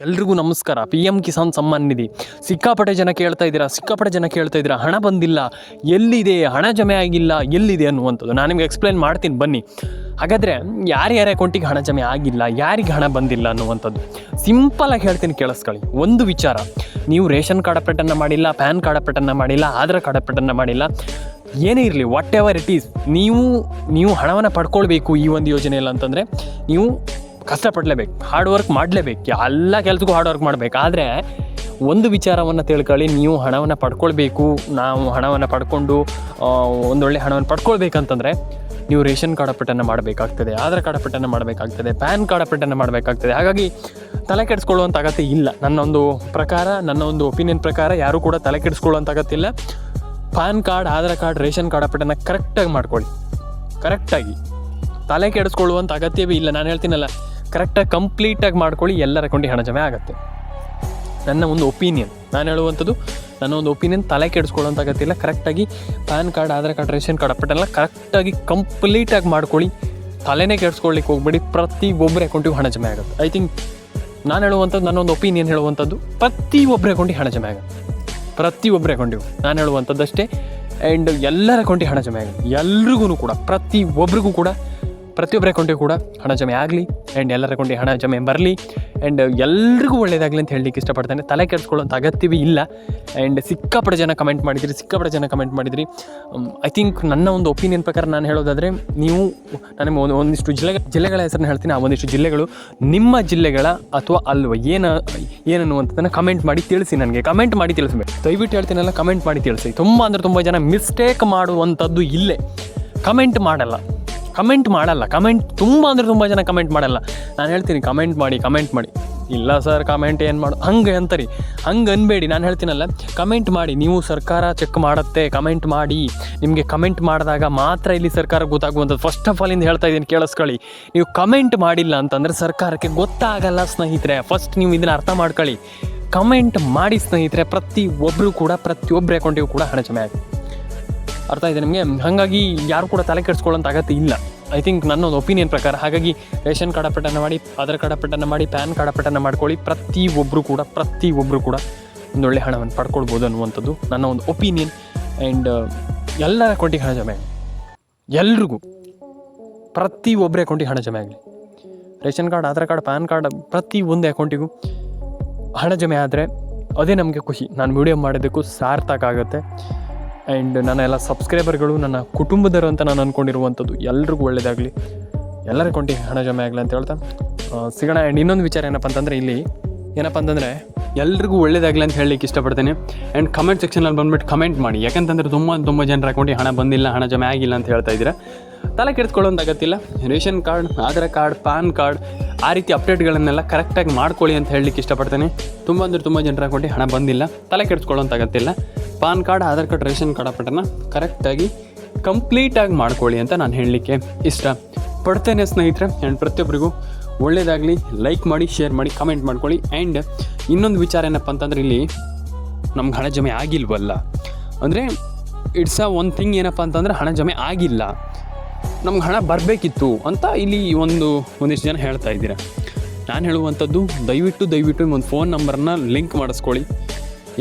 ಎಲ್ರಿಗೂ ನಮಸ್ಕಾರ. P M Kisan Samman Nidhi ಸಿಕ್ಕಾಪಟ್ಟೆ ಜನ ಕೇಳ್ತಾ ಇದ್ದೀರಾ, ಹಣ ಬಂದಿಲ್ಲ, ಎಲ್ಲಿದೆ ಹಣ ಜಮೆ ಆಗಿಲ್ಲ, ಎಲ್ಲಿದೆ ಅನ್ನುವಂಥದ್ದು ನಾನು ನಿಮ್ಗೆ ಎಕ್ಸ್ಪ್ಲೈನ್ ಮಾಡ್ತೀನಿ ಬನ್ನಿ. ಹಾಗಾದರೆ ಯಾರ್ಯಾರ ಅಕೌಂಟಿಗೆ ಹಣ ಜಮೆ ಆಗಿಲ್ಲ, ಯಾರಿಗೆ ಹಣ ಬಂದಿಲ್ಲ ಅನ್ನುವಂಥದ್ದು ಸಿಂಪಲಾಗಿ ಹೇಳ್ತೀನಿ, ಕೇಳಿಸ್ಕೊಳ್ಳಿ. ಒಂದು ವಿಚಾರ, ನೀವು ರೇಷನ್ ಕಾರ್ಡ್ ಅಪ್ಡೇಟನ್ನು ಮಾಡಿಲ್ಲ, ಪ್ಯಾನ್ ಕಾರ್ಡ್ ಅಪ್ಡೇಟನ್ನು ಮಾಡಿಲ್ಲ, ಆಧಾರ್ ಕಾರ್ಡ್ ಅಪ್ಡೇಟನ್ನು ಮಾಡಿಲ್ಲ, ಏನೇ ಇರಲಿ, ವಾಟ್ ಎವರ್ ಇಟ್ ಈಸ್, ನೀವು ಹಣವನ್ನು ಪಡ್ಕೊಳ್ಬೇಕು ಈ ಒಂದು ಯೋಜನೆಯಲ್ಲಿ ಅಂತಂದರೆ ನೀವು ಕಷ್ಟಪಡಲೇಬೇಕು, ಹಾರ್ಡ್ ವರ್ಕ್ ಮಾಡಲೇಬೇಕು, ಎಲ್ಲ ಕೆಲಸಕ್ಕೂ ಹಾರ್ಡ್ ವರ್ಕ್ ಮಾಡಬೇಕು. ಆದರೆ ಒಂದು ವಿಚಾರವನ್ನು ತಿಳ್ಕೊಳ್ಳಿ, ನೀವು ಹಣವನ್ನು ಪಡ್ಕೊಳ್ಬೇಕು, ನಾವು ಹಣವನ್ನು ಪಡ್ಕೊಂಡು ಒಂದೊಳ್ಳೆ ಹಣವನ್ನು ಪಡ್ಕೊಳ್ಬೇಕಂತಂದರೆ ನೀವು ರೇಷನ್ ಕಾರ್ಡ್ ಅಪ್ಡೇಟನ್ನು ಮಾಡಬೇಕಾಗ್ತದೆ, ಆಧಾರ್ ಕಾರ್ಡ್ ಅಪ್ಡೇಟನ್ನು ಮಾಡಬೇಕಾಗ್ತದೆ, ಪ್ಯಾನ್ ಕಾರ್ಡ್ ಅಪ್ಡೇಟನ್ನು ಮಾಡಬೇಕಾಗ್ತದೆ. ಹಾಗಾಗಿ ತಲೆ ಕೆಡಿಸ್ಕೊಳ್ಳುವಂಥ ಅಗತ್ಯ ಇಲ್ಲ. ನನ್ನ ಒಂದು ಒಪಿನಿಯನ್ ಪ್ರಕಾರ ಯಾರೂ ಕೂಡ ತಲೆ ಕೆಡಿಸ್ಕೊಳ್ಳುವಂಥ ಅಗತ್ಯ ಇಲ್ಲ. PAN card, Aadhaar card, ration card ಅಪ್ಡೇಟನ್ನು ಕರೆಕ್ಟಾಗಿ ಮಾಡ್ಕೊಳ್ಳಿ. ಕರೆಕ್ಟಾಗಿ ತಲೆ ಕೆಡಿಸ್ಕೊಳ್ಳುವಂಥ ಅಗತ್ಯವೇ ಇಲ್ಲ. ನಾನು ಹೇಳ್ತೀನಲ್ಲ, ಕರೆಕ್ಟಾಗಿ ಕಂಪ್ಲೀಟಾಗಿ ಮಾಡ್ಕೊಳ್ಳಿ, ಎಲ್ಲರ ಅಕೌಂಟಿಗೆ ಹಣ ಜಮೆ ಆಗುತ್ತೆ. ನನ್ನ ಒಂದು ಒಪಿನಿಯನ್, ನಾನು ಹೇಳುವಂಥದ್ದು ನನ್ನ ಒಂದು ಒಪಿನಿಯನ್. ತಲೆ ಕೆಡಿಸ್ಕೊಳ್ಳೋಂಥ ಅಗತ್ಯ ಇಲ್ಲ. ಕರೆಕ್ಟಾಗಿ PAN card, Aadhaar card, ration card ಅಪ್ಡೇಟೆಲ್ಲ ಕರೆಕ್ಟಾಗಿ ಕಂಪ್ಲೀಟಾಗಿ ಮಾಡ್ಕೊಳ್ಳಿ. ತಲೆನೇ ಕೆಡಿಸ್ಕೊಳ್ಳಿಕ್ಕೆ ಹೋಗ್ಬೇಡಿ, ಪ್ರತಿ ಒಬ್ಬರ ಅಕೌಂಟಿಗೂ ಹಣ ಜಮೆ ಆಗುತ್ತೆ. ಐ ಥಿಂಕ್ ನಾನು ಹೇಳುವಂಥದ್ದು, ನನ್ನೊಂದು ಒಪಿನಿಯನ್ ಹೇಳುವಂಥದ್ದು, ಪ್ರತಿ ಒಬ್ಬರ ಅಕೌಂಟಿಗೆ ಹಣ ಜಮೆ ಆಗುತ್ತೆ. ಪ್ರತಿ ಒಬ್ಬರ ಅಕೌಂಟಿಗೂ ನಾನು ಹೇಳುವಂಥದ್ದು ಅಷ್ಟೇ. ಆ್ಯಂಡ್ ಎಲ್ಲರ ಅಕೌಂಟಿಗೆ ಹಣ ಜಮೆ ಆಗುತ್ತೆ. ಎಲ್ರಿಗೂ ಕೂಡ, ಪ್ರತಿಯೊಬ್ಬರ ಅಕೌಂಟಿಗೂ ಕೂಡ ಹಣ ಜಮೆ ಆಗಲಿ, ಆ್ಯಂಡ್ ಎಲ್ಲರ ಅಕೌಂಟಿಗೆ ಹಣ ಜಮೆ ಬರಲಿ, ಆ್ಯಂಡ್ ಎಲ್ರಿಗೂ ಒಳ್ಳೆಯದಾಗಲಿ ಅಂತ ಹೇಳಲಿಕ್ಕೆ ಇಷ್ಟಪಡ್ತೇನೆ. ತಲೆ ಕೆಡಿಸ್ಕೊಳ್ಳೋಂಥ ಅಗತ್ಯವೇ ಇಲ್ಲ. ಆ್ಯಂಡ್ ಸಿಕ್ಕಾಪಟ್ಟೆ ಜನ ಕಮೆಂಟ್ ಮಾಡಿದಿರಿ. ಐ ಥಿಂಕ್ ನನ್ನ ಒಂದು ಒಪಿನಿಯನ್ ಪ್ರಕಾರ ನಾನು ಹೇಳೋದಾದರೆ, ನೀವು ನನಗೆ ಒಂದಿಷ್ಟು ಜಿಲ್ಲೆಗಳ ಹೆಸರನ್ನು ಹೇಳ್ತೀನಿ. ಆ ಒಂದಿಷ್ಟು ಜಿಲ್ಲೆಗಳು ನಿಮ್ಮ ಜಿಲ್ಲೆಗಳ ಅಥವಾ ಅಲ್ವ ಏನನ್ನುವಂಥದ್ದನ್ನು ಕಮೆಂಟ್ ಮಾಡಿ ತಿಳಿಸಿ. ನನಗೆ ಕಮೆಂಟ್ ಮಾಡಿ ತಿಳಿಸ್ಬೇಕು, ದಯವಿಟ್ಟು ಹೇಳ್ತೀನಲ್ಲ, ಕಮೆಂಟ್ ಮಾಡಿ ತಿಳಿಸಿ. ತುಂಬ ಜನ ಮಿಸ್ಟೇಕ್ ಮಾಡುವಂಥದ್ದು ಇಲ್ಲೇ. ಕಮೆಂಟ್ ತುಂಬ ಜನ ಕಮೆಂಟ್ ಮಾಡಲ್ಲ. ನಾನು ಹೇಳ್ತೀನಿ, ಕಮೆಂಟ್ ಮಾಡಿ. ಇಲ್ಲ ಸರ್, ಕಮೆಂಟ್ ಏನು ಮಾಡು ಹಂಗೆ ಅಂತಾರೆ, ಹಂಗೆ ಅನ್ಬೇಡಿ. ನಾನು ಹೇಳ್ತೀನಲ್ಲ, ಕಮೆಂಟ್ ಮಾಡಿ. ನೀವು ಸರ್ಕಾರ ಚೆಕ್ ಮಾಡುತ್ತೆ, ಕಮೆಂಟ್ ಮಾಡಿ. ನಿಮಗೆ ಕಮೆಂಟ್ ಮಾಡಿದಾಗ ಮಾತ್ರ ಇಲ್ಲಿ ಸರ್ಕಾರ ಗೊತ್ತಾಗುವಂಥದ್ದು. ಫಸ್ಟ್ ಆಫ್ ಆಲ್ ಇಂದ ಹೇಳ್ತಾ ಇದ್ದೀನಿ, ಕೇಳಿಸ್ಕೊಳ್ಳಿ. ನೀವು ಕಮೆಂಟ್ ಮಾಡಿಲ್ಲ ಅಂತಂದರೆ ಸರ್ಕಾರಕ್ಕೆ ಗೊತ್ತಾಗಲ್ಲ ಸ್ನೇಹಿತರೆ. ಫಸ್ಟ್ ನೀವು ಇದನ್ನು ಅರ್ಥ ಮಾಡ್ಕೊಳ್ಳಿ. ಕಮೆಂಟ್ ಮಾಡಿ ಸ್ನೇಹಿತರೆ. ಪ್ರತಿಯೊಬ್ಬರ ಅಕೌಂಟಿಗೂ ಕೂಡ ಹಣ ಜಮೆ ಆಗುತ್ತೆ. ಅರ್ಥ ಇದೆ ನಿಮಗೆ? ಹಾಗಾಗಿ ಯಾರು ಕೂಡ ತಲೆ ಕೆಡಿಸ್ಕೊಳ್ಳೋಂಥ ಅಗತ್ಯ ಇಲ್ಲ, ಐ ಥಿಂಕ್ ನನ್ನೊಂದು ಒಪಿನಿಯನ್ ಪ್ರಕಾರ. ಹಾಗಾಗಿ ರೇಷನ್ ಕಾರ್ಡ್ ಅಪ್ಡೇಟನ್ನು ಮಾಡಿ, ಆಧಾರ್ ಕಾರ್ಡ್ ಅಪ್ಡೇಟನ್ನು ಮಾಡಿ, ಪ್ಯಾನ್ ಕಾರ್ಡ್ ಅಪ್ಡೇಟನ್ನು ಮಾಡ್ಕೊಳ್ಳಿ. ಪ್ರತಿಯೊಬ್ಬರು ಕೂಡ ಒಂದೊಳ್ಳೆ ಹಣವನ್ನು ಪಡ್ಕೊಳ್ಬೋದು ಅನ್ನುವಂಥದ್ದು ನನ್ನ ಒಂದು ಒಪಿನಿಯನ್. ಆ್ಯಂಡ್ ಎಲ್ಲರ ಅಕೌಂಟಿಗೆ ಹಣ ಜಮೆ ಆಗಲಿ, ಎಲ್ರಿಗೂ, ಪ್ರತಿಯೊಬ್ಬರ ಅಕೌಂಟಿಗೆ ಹಣ ಜಮೆ ಆಗಲಿ. Ration card, Aadhaar card, PAN card, ಪ್ರತಿಯೊಂದು ಅಕೌಂಟಿಗೂ ಹಣ ಜಮೆ ಆದರೆ ಅದೇ ನಮಗೆ ಖುಷಿ. ನಾನು ವಿಡಿಯೋ ಮಾಡೋದಕ್ಕೂ ಸಾರ್ಥಕ ಆಗುತ್ತೆ. ಆ್ಯಂಡ್ ನನ್ನ ಎಲ್ಲ ಸಬ್ಸ್ಕ್ರೈಬರ್ಗಳು, ನನ್ನ ಕುಟುಂಬದವರು ಅಂತ ನಾನು ಅಂದ್ಕೊಂಡಿರುವಂಥದ್ದು, ಎಲ್ರಿಗೂ ಒಳ್ಳೆಯದಾಗಲಿ, ಎಲ್ಲರ ಅಕೌಂಟಿಗೆ ಹಣ ಜಮೆ ಆಗಲಿ ಅಂತ ಹೇಳ್ತಾ ಸಿಗೋಣ. ಆ್ಯಂಡ್ ಇನ್ನೊಂದು ವಿಚಾರ ಏನಪ್ಪ ಅಂತಂದರೆ ಎಲ್ರಿಗೂ ಒಳ್ಳೆಯದಾಗಲಿ ಅಂತ ಹೇಳಲಿಕ್ಕೆ ಇಷ್ಟಪಡ್ತೇನೆ. ಆ್ಯಂಡ್ ಕಮೆಂಟ್ ಸೆಕ್ಷನಲ್ಲಿ ಬಂದುಬಿಟ್ಟು ಕಮೆಂಟ್ ಮಾಡಿ. ಯಾಕಂತಂದರೆ ತುಂಬ ಜನರ ಅಕೌಂಟಿಗೆ ಹಣ ಬಂದಿಲ್ಲ, ಹಣ ಜಮೆ ಆಗಿಲ್ಲ ಅಂತ ಹೇಳ್ತಾ ಇದ್ದೀರಾ. ತಲೆ ಕೆಡಿಸ್ಕೊಳ್ಳೋಂಥ ಅಗತ್ಯ. Ration card, Aadhaar card, PAN card, ಆ ರೀತಿ ಅಪ್ಡೇಟ್ಗಳನ್ನೆಲ್ಲ ಕರೆಕ್ಟಾಗಿ ಮಾಡ್ಕೊಳ್ಳಿ ಅಂತ ಹೇಳಲಿಕ್ಕೆ ಇಷ್ಟಪಡ್ತೇನೆ. ತುಂಬ ಜನರ ಅಕೌಂಟಿಗೆ ಹಣ ಬಂದಿಲ್ಲ, ತಲೆ ಕೆಡಿಸ್ಕೊಳ್ಳೋಂಥ ಅಗತ್ಯ ಇಲ್ಲ. PAN card, Aadhaar card, ration card ಅಪ್ಡೇಟನ್ನು ಕರೆಕ್ಟಾಗಿ ಕಂಪ್ಲೀಟಾಗಿ ಮಾಡ್ಕೊಳ್ಳಿ ಅಂತ ನಾನು ಹೇಳಲಿಕ್ಕೆ ಇಷ್ಟಪಡ್ತೇನೆ ಸ್ನೇಹಿತರೆ. ಆ್ಯಂಡ್ ಪ್ರತಿಯೊಬ್ಬರಿಗೂ ಒಳ್ಳೆಯದಾಗಲಿ. ಲೈಕ್ ಮಾಡಿ, ಶೇರ್ ಮಾಡಿ, ಕಮೆಂಟ್ ಮಾಡ್ಕೊಳ್ಳಿ. ಆ್ಯಂಡ್ ಇನ್ನೊಂದು ವಿಚಾರ ಏನಪ್ಪ ಅಂತಂದರೆ, ಇಲ್ಲಿ ನಮ್ಗೆ ಹಣ ಜಮೆ ಆಗಿಲ್ವಲ್ಲ ಅಂದರೆ ಇಟ್ಸ್ ಒನ್ ಥಿಂಗ್. ಏನಪ್ಪ ಅಂತಂದರೆ ಹಣ ಜಮೆ ಆಗಿಲ್ಲ, ನಮ್ಗೆ ಹಣ ಬರಬೇಕಿತ್ತು ಅಂತ ಇಲ್ಲಿ ಒಂದಿಷ್ಟು ಜನ ಹೇಳ್ತಾ ಇದ್ದೀರಾ. ನಾನು ಹೇಳುವಂಥದ್ದು, ದಯವಿಟ್ಟು ಒಂದು ಫೋನ್ ನಂಬರನ್ನ ಲಿಂಕ್ ಮಾಡಿಸ್ಕೊಳ್ಳಿ.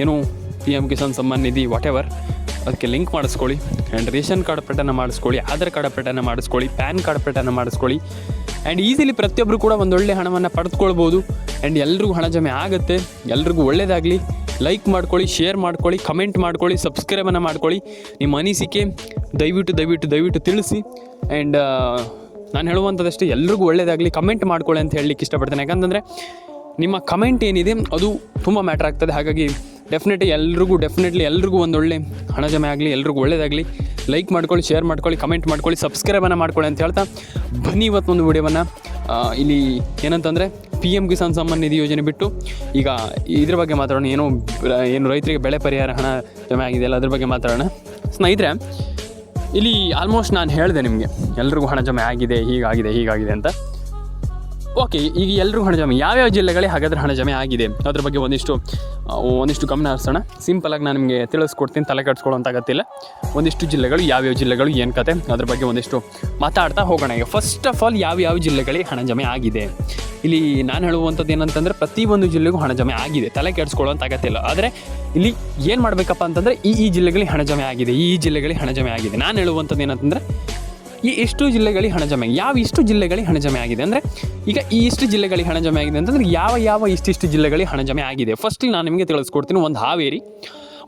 ಏನು PM Kisan Samman Nidhi what ever, ಅದಕ್ಕೆ ಲಿಂಕ್ ಮಾಡಿಸ್ಕೊಳ್ಳಿ. ಆ್ಯಂಡ್ ರೇಷನ್ ಕಾರ್ಡ್ ಅಪ್ಡೇಟನ್ನು ಮಾಡಿಸ್ಕೊಳ್ಳಿ, ಆಧಾರ್ ಕಾರ್ಡ್ ಅಪ್ಡೇಟನ್ನು ಮಾಡಿಸ್ಕೊಳ್ಳಿ, ಪ್ಯಾನ್ ಕಾರ್ಡ್ ಅಪ್ಡೇಟನ್ನು ಮಾಡಿಸ್ಕೊಳ್ಳಿ. ಆ್ಯಂಡ್ ಈಸಿಲಿ ಪ್ರತಿಯೊಬ್ಬರು ಕೂಡ ಒಂದೊಳ್ಳೆ ಹಣವನ್ನು ಪಡೆದುಕೊಳ್ಬೋದು. ಆ್ಯಂಡ್ ಎಲ್ರಿಗೂ ಹಣ ಜಮೆ ಆಗುತ್ತೆ. ಎಲ್ರಿಗೂ ಒಳ್ಳೆಯದಾಗಲಿ. ಲೈಕ್ ಮಾಡ್ಕೊಳ್ಳಿ, ಶೇರ್ ಮಾಡ್ಕೊಳ್ಳಿ, ಕಮೆಂಟ್ ಮಾಡ್ಕೊಳ್ಳಿ, ಸಬ್ಸ್ಕ್ರೈಬನ್ನು ಮಾಡ್ಕೊಳ್ಳಿ. ನಿಮ್ಮ ಅನಿಸಿಕೆ ದಯವಿಟ್ಟು ತಿಳಿಸಿ. ಆ್ಯಂಡ್ ನಾನು ಹೇಳುವಂಥದ್ದಷ್ಟೇ, ಎಲ್ರಿಗೂ ಒಳ್ಳೆಯದಾಗಲಿ. ಕಮೆಂಟ್ ಮಾಡ್ಕೊಳ್ಳಿ ಅಂತ ಹೇಳಲಿಕ್ಕೆ ಇಷ್ಟಪಡ್ತೇನೆ. ಯಾಕಂತಂದರೆ ನಿಮ್ಮ ಕಮೆಂಟ್ ಏನಿದೆ ಅದು ತುಂಬ ಮ್ಯಾಟ್ರ್ ಆಗ್ತದೆ. ಹಾಗಾಗಿ ಡೆಫಿನೆಟ್ಲಿ ಎಲ್ರಿಗೂ ಒಂದೊಳ್ಳೆ ಹಣ ಜಮೆ ಆಗಲಿ, ಎಲ್ರಿಗೂ ಒಳ್ಳೆಯದಾಗಲಿ. ಲೈಕ್ ಮಾಡ್ಕೊಳ್ಳಿ, ಶೇರ್ ಮಾಡ್ಕೊಳ್ಳಿ, ಕಮೆಂಟ್ ಮಾಡ್ಕೊಳ್ಳಿ, ಸಬ್ಸ್ಕ್ರೈಬನ್ನು ಮಾಡ್ಕೊಳ್ಳಿ ಅಂತ ಹೇಳ್ತಾ ಬನ್ನಿ ಇವತ್ತೊಂದು ವಿಡಿಯೋವನ್ನು ಇಲ್ಲಿ ಏನಂತಂದರೆ PM ಕಿಸಾನ್ ಸಮ್ಮಾನ್ ನಿಧಿ ಯೋಜನೆ ಬಿಟ್ಟು ಈಗ ಇದ್ರ ಬಗ್ಗೆ ಮಾತಾಡೋಣ. ಏನು ರೈತರಿಗೆ ಬೆಳೆ ಪರಿಹಾರ ಹಣ ಜಮೆ ಆಗಿದೆಯಲ್ಲ, ಅದ್ರ ಬಗ್ಗೆ ಮಾತಾಡೋಣ ಸ್ನೇಹಿತರೆ. ಇಲ್ಲಿ ಆಲ್ಮೋಸ್ಟ್ ನಾನು ಹೇಳಿದೆ ನಿಮಗೆ, ಎಲ್ರಿಗೂ ಹಣ ಜಮೆ ಆಗಿದೆ, ಹೀಗಾಗಿದೆ ಅಂತ. ಓಕೆ, ಈಗ ಎಲ್ಲರೂ ಹಣ ಜಮೆ ಯಾವ್ಯಾವ ಜಿಲ್ಲೆಗಳಿಗೆ ಹಾಗಾದರೆ ಹಣ ಜಮೆ ಆಗಿದೆ ಅದ್ರ ಬಗ್ಗೆ ಒಂದಿಷ್ಟು ಗಮನ ಹರಿಸೋಣ. ಸಿಂಪಲಾಗಿ ನಾನು ನಿಮಗೆ ತಿಳಿಸ್ಕೊಡ್ತೀನಿ, ತಲೆ ಕೆಡಿಸ್ಕೊಳ್ಳೋಂಥ ಅಗತ್ಯ ಇಲ್ಲ. ಒಂದಿಷ್ಟು ಜಿಲ್ಲೆಗಳು ಯಾವ್ಯಾವ ಜಿಲ್ಲೆಗಳು ಏನು ಕತೆ ಅದ್ರ ಬಗ್ಗೆ ಒಂದಿಷ್ಟು ಮಾತಾಡ್ತಾ ಹೋಗೋಣ. ಈಗ ಫಸ್ಟ್ ಆಫ್ ಆಲ್ ಯಾವ್ಯಾವ ಜಿಲ್ಲೆಗಳಿಗೆ ಹಣ ಜಮೆ ಆಗಿದೆ. ಇಲ್ಲಿ ನಾನು ಹೇಳುವಂಥದ್ದು ಏನಂತಂದರೆ ಪ್ರತಿಯೊಂದು ಜಿಲ್ಲೆಗೂ ಹಣ ಜಮೆ ಆಗಿದೆ, ತಲೆ ಕೆಡಿಸ್ಕೊಳ್ಳೋಂಥ ಅಗತ್ಯ ಇಲ್ಲ. ಆದರೆ ಇಲ್ಲಿ ಏನು ಮಾಡಬೇಕಪ್ಪ ಅಂತಂದರೆ ಈ ಜಿಲ್ಲೆಗಳಿಗೆ ಹಣ ಜಮೆ ಆಗಿದೆ, ಈ ಜಿಲ್ಲೆಗಳಿಗೆ ಹಣ ಜಮೆ ಆಗಿದೆ. ನಾನು ಹೇಳುವಂಥದ್ದು ಏನಂತಂದರೆ ಇಷ್ಟು ಜಿಲ್ಲೆಗಳಿಗೆ ಹಣ ಜಮೆ, ಇಷ್ಟು ಜಿಲ್ಲೆಗಳಿಗೆ ಹಣ ಜಮೆ ಆಗಿದೆ ಅಂದರೆ ಈಗ ಇಷ್ಟು ಜಿಲ್ಲೆಗಳಿಗೆ ಹಣ ಜಮೆ ಆಗಿದೆ ಅಂತಂದರೆ ಯಾವ ಇಷ್ಟಿಷ್ಟು ಜಿಲ್ಲೆಗಳಿಗೆ ಹಣ ಜಮೆ ಆಗಿದೆ. ಫಸ್ಟಿಗೆ ನಾನು ನಿಮಗೆ ತಿಳಿಸ್ಕೊಡ್ತೀನಿ. ಒಂದು ಹಾವೇರಿ,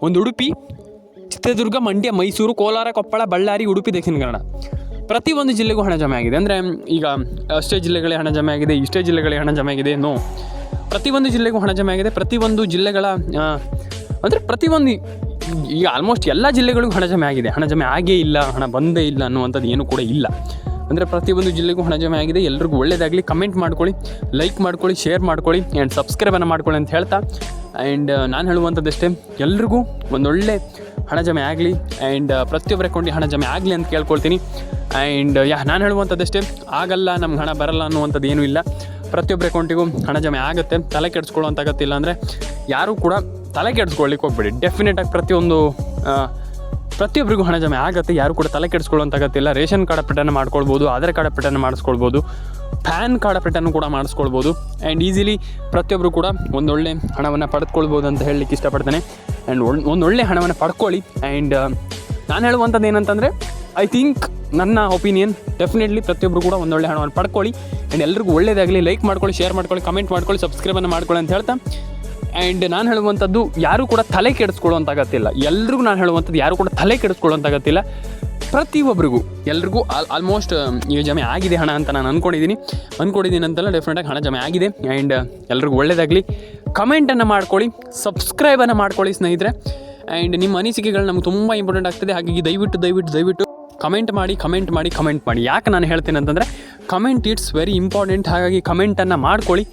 ಒಂದು ಉಡುಪಿ, ಚಿತ್ರದುರ್ಗ, ಮಂಡ್ಯ, ಮೈಸೂರು, ಕೋಲಾರ, ಕೊಪ್ಪಳ, ಬಳ್ಳಾರಿ, ಉಡುಪಿ, ದಕ್ಷಿಣ ಕನ್ನಡ, ಪ್ರತಿಯೊಂದು ಜಿಲ್ಲೆಗೂ ಹಣ ಜಮೆ ಆಗಿದೆ. ಅಂದರೆ ಈಗ ಅಷ್ಟೇ ಜಿಲ್ಲೆಗಳಿಗೆ ಹಣ ಜಮೆ ಆಗಿದೆ, ಇಷ್ಟೇ ಜಿಲ್ಲೆಗಳಿಗೆ ಹಣ ಜಮೆ ಆಗಿದೆ, ನೋ, ಪ್ರತಿಯೊಂದು ಜಿಲ್ಲೆಗೂ ಹಣ ಜಮೆ ಆಗಿದೆ. ಪ್ರತಿಯೊಂದು ಜಿಲ್ಲೆಗಳ ಅಂದರೆ ಪ್ರತಿಯೊಂದು ಈಗ ಆಲ್ಮೋಸ್ಟ್ ಎಲ್ಲ ಜಿಲ್ಲೆಗಳಿಗೂ ಹಣ ಜಮೆ ಆಗಿದೆ. ಹಣ ಜಮೆ ಆಗೇ ಇಲ್ಲ, ಹಣ ಬಂದೇ ಇಲ್ಲ ಅನ್ನುವಂಥದ್ದು ಏನೂ ಕೂಡ ಇಲ್ಲ. ಅಂದರೆ ಪ್ರತಿಯೊಂದು ಜಿಲ್ಲೆಗೂ ಹಣ ಜಮೆ ಆಗಿದೆ. ಎಲ್ರಿಗೂ ಒಳ್ಳೆಯದಾಗಲಿ. ಕಮೆಂಟ್ ಮಾಡ್ಕೊಳ್ಳಿ, ಲೈಕ್ ಮಾಡ್ಕೊಳ್ಳಿ, ಶೇರ್ ಮಾಡ್ಕೊಳ್ಳಿ ಆ್ಯಂಡ್ ಸಬ್ಸ್ಕ್ರೈಬನ್ನು ಮಾಡ್ಕೊಳ್ಳಿ ಅಂತ ಹೇಳ್ತಾ, ಆ್ಯಂಡ್ ನಾನು ಹೇಳುವಂಥದ್ದಷ್ಟೇ, ಎಲ್ರಿಗೂ ಒಂದೊಳ್ಳೆ ಹಣ ಜಮೆ ಆಗಲಿ ಆ್ಯಂಡ್ ಪ್ರತಿಯೊಬ್ಬರ ಅಕೌಂಟಿಗೆ ಹಣ ಜಮೆ ಆಗಲಿ ಅಂತ ಕೇಳ್ಕೊಳ್ತೀನಿ. ಆ್ಯಂಡ್ ನಾನು ಹೇಳುವಂಥದ್ದಷ್ಟೇ, ಆಗಲ್ಲ ನಮ್ಗೆ ಹಣ ಬರಲ್ಲ ಅನ್ನುವಂಥದ್ದು ಏನೂ ಇಲ್ಲ. ಪ್ರತಿಯೊಬ್ಬರ ಅಕೌಂಟಿಗೂ ಹಣ ಜಮೆ ಆಗುತ್ತೆ, ತಲೆ ಕೆಡಿಸ್ಕೊಳ್ಳೋಂಥ ಅಗತ್ಯ ಇಲ್ಲ. ಅಂದರೆ ಯಾರೂ ಕೂಡ ತಲೆ ಕೆಡಿಸ್ಕೊಳ್ಳಿಕ್ಕೆ ಹೋಗ್ಬೇಡಿ. ಡೆಫಿನೆಟಾಗಿ ಪ್ರತಿಯೊಬ್ಬರಿಗೂ ಹಣ ಜಮೆ ಆಗುತ್ತೆ, ಯಾರು ಕೂಡ ತಲೆ ಕೆಡಿಸ್ಕೊಳ್ಳೋಂಥ ಅಗತ್ಯ ಇಲ್ಲ. ರೇಷನ್ ಕಾರ್ಡ್ ಅಪ್ಡೇಟನ್ನು ಮಾಡ್ಕೊಳ್ಬೋದು, ಆಧಾರ್ ಕಾರ್ಡ್ ಅಪ್ಡೇಟನ್ನು ಮಾಡಿಸ್ಕೊಳ್ಬೋದು, ಪ್ಯಾನ್ ಕಾರ್ಡ್ ಅಪ್ಡೇಟನ್ನು ಕೂಡ ಮಾಡಿಸ್ಕೊಳ್ಬೋದು. ಆ್ಯಂಡ್ ಈಸಿಲಿ ಪ್ರತಿಯೊಬ್ಬರು ಕೂಡ ಒಂದೊಳ್ಳೆ ಹಣವನ್ನು ಪಡೆದುಕೊಳ್ಬೋದು ಅಂತ ಹೇಳಲಿಕ್ಕೆ ಇಷ್ಟಪಡ್ತೇನೆ. ಆ್ಯಂಡ್ ಒಂದೊಳ್ಳೆ ಹಣವನ್ನು ಪಡ್ಕೊಳ್ಳಿ. ಆ್ಯಂಡ್ ನಾನು ಹೇಳುವಂಥದ್ದು ಏನಂತಂದರೆ, ಐ ಥಿಂಕ್ ನನ್ನ ಒಪಿನಿಯನ್, ಡೆಫಿನೆಟ್ಲಿ ಪ್ರತಿಯೊಬ್ಬರು ಕೂಡ ಒಂದೊಳ್ಳೆ ಹಣವನ್ನು ಪಡ್ಕೊಳ್ಳಿ. ಆ್ಯಂಡ್ ಎಲ್ರಿಗೂ ಒಳ್ಳೆಯದಾಗಲಿ. ಲೈಕ್ ಮಾಡ್ಕೊಳ್ಳಿ, ಶೇರ್ ಮಾಡ್ಕೊಳ್ಳಿ, ಕಮೆಂಟ್ ಮಾಡ್ಕೊಳ್ಳಿ, ಸಬ್ಸ್ಕ್ರೈಬನ್ನು ಮಾಡ್ಕೊಳ್ಳಿ ಅಂತ ಹೇಳ್ತಾ, ಆ್ಯಂಡ್ ನಾನು ಹೇಳುವಂಥದ್ದು ಯಾರೂ ಕೂಡ ತಲೆ ಕೆಡಿಸ್ಕೊಳ್ಳೋಂಥ ಅಗತ್ಯ ಇಲ್ಲ. ಎಲ್ರಿಗೂ ನಾನು ಹೇಳುವಂಥದ್ದು ಯಾರೂ ಕೂಡ ತಲೆ ಕೆಡಿಸ್ಕೊಳ್ಳೋಂಥ ಅಗತ್ಯ ಇಲ್ಲ. ಪ್ರತಿಯೊಬ್ಬರಿಗೂ ಎಲ್ರಿಗೂ ಆಲ್ಮೋಸ್ಟ್ ಈಗ ಜಮೆ ಆಗಿದೆ ಹಣ ಅಂತ ನಾನು ಅಂದ್ಕೊಂಡಿದ್ದೀನಿ ಅಂತಲ್ಲ, ಡೆಫಿನೆಟಾಗಿ ಹಣ ಜಮೆ ಆಗಿದೆ. ಆ್ಯಂಡ್ ಎಲ್ರಿಗೂ ಒಳ್ಳೆಯದಾಗಲಿ. ಕಮೆಂಟನ್ನು ಮಾಡ್ಕೊಳ್ಳಿ, ಸಬ್ಸ್ಕ್ರೈಬನ್ನು ಮಾಡ್ಕೊಳ್ಳಿ ಸ್ನೇಹಿತರೆ. ಆ್ಯಂಡ್ ನಿಮ್ಮ ಅನಿಸಿಕೆಗಳು ನಮ್ಗೆ ತುಂಬ ಇಂಪಾರ್ಟೆಂಟ್ ಆಗ್ತದೆ. ಹಾಗಾಗಿ ದಯವಿಟ್ಟು ಕಮೆಂಟ್ ಮಾಡಿ. ಯಾಕೆ ನಾನು ಹೇಳ್ತೇನೆ ಅಂತಂದರೆ, ಕಮೆಂಟ್ ಇಟ್ಸ್ ವೆರಿ ಇಂಪಾರ್ಟೆಂಟ್. ಹಾಗಾಗಿ ಕಮೆಂಟನ್ನು ಮಾಡ್ಕೊಳ್ಳಿ.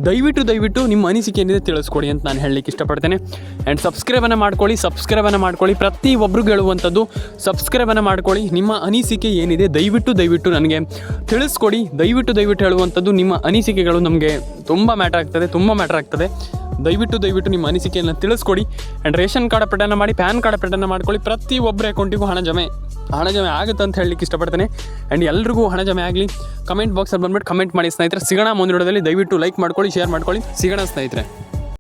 ದಯವಿಟ್ಟು ನಿಮ್ಮ ಅನಿಸಿಕೆ ಏನಿದೆ ತಿಳಿಸ್ಕೊಡಿ ಅಂತ ನಾನು ಹೇಳಲಿಕ್ಕೆ ಇಷ್ಟಪಡ್ತೇನೆ. ಆ್ಯಂಡ್ ಸಬ್ಸ್ಕ್ರೈಬನ್ನು ಮಾಡ್ಕೊಳ್ಳಿ. ಪ್ರತಿಯೊಬ್ಬರಿಗೂ ಹೇಳುವಂಥದ್ದು, ಸಬ್ಸ್ಕ್ರೈಬನ್ನು ಮಾಡ್ಕೊಳ್ಳಿ. ನಿಮ್ಮ ಅನಿಸಿಕೆ ಏನಿದೆ ದಯವಿಟ್ಟು ನನಗೆ ತಿಳಿಸ್ಕೊಡಿ. ದಯವಿಟ್ಟು ಹೇಳುವಂಥದ್ದು, ನಿಮ್ಮ ಅನಿಸಿಕೆಗಳು ನಮಗೆ ತುಂಬ ಮ್ಯಾಟರ್ ಆಗ್ತದೆ. ದಯವಿಟ್ಟು ನಿಮ್ಮ ಅನಿಸಿಕೆಯನ್ನು ತಿಳಿಸ್ಕೊಡಿ. ಆ್ಯಂಡ್ ರೇಷನ್ ಕಾರ್ಡ್ ಅಪ್ಡೇಟನ್ನು ಮಾಡಿ, ಪ್ಯಾನ್ ಕಾರ್ಡ್ ಅಪ್ಡೇಟನ್ನು ಮಾಡ್ಕೊಳ್ಳಿ. ಪ್ರತಿಯೊಬ್ಬರ ಅಕೌಂಟಿಗೂ ಹಣ ಜಮೆ ಆಗುತ್ತೆ ಅಂತ ಹೇಳಲಿಕ್ಕೆ ಇಷ್ಟಪಡ್ತೇನೆ. ಆ್ಯಂಡ್ ಎಲ್ರಿಗೂ ಹಣ ಜಮೆ ಆಗಲಿ. ಕಮೆಂಟ್ ಬಾಕ್ಸಲ್ಲಿ ಬಂದುಬಿಟ್ಟು ಕಮೆಂಟ್ ಮಾಡಿ ಸ್ನೇಹಿತರೆ. ಸಿಗೋಣ ಮುಂದಿನ ವಿಡಿಯೋದಲ್ಲಿ. ದಯವಿಟ್ಟು ಲೈಕ್ ಮಾಡ್ಕೊಳ್ಳಿ, ಶೇರ್ ಮಾಡ್ಕೊಳ್ಳಿ. ಸಿಗೋಣ ಸ್ನೇಹಿತರೆ.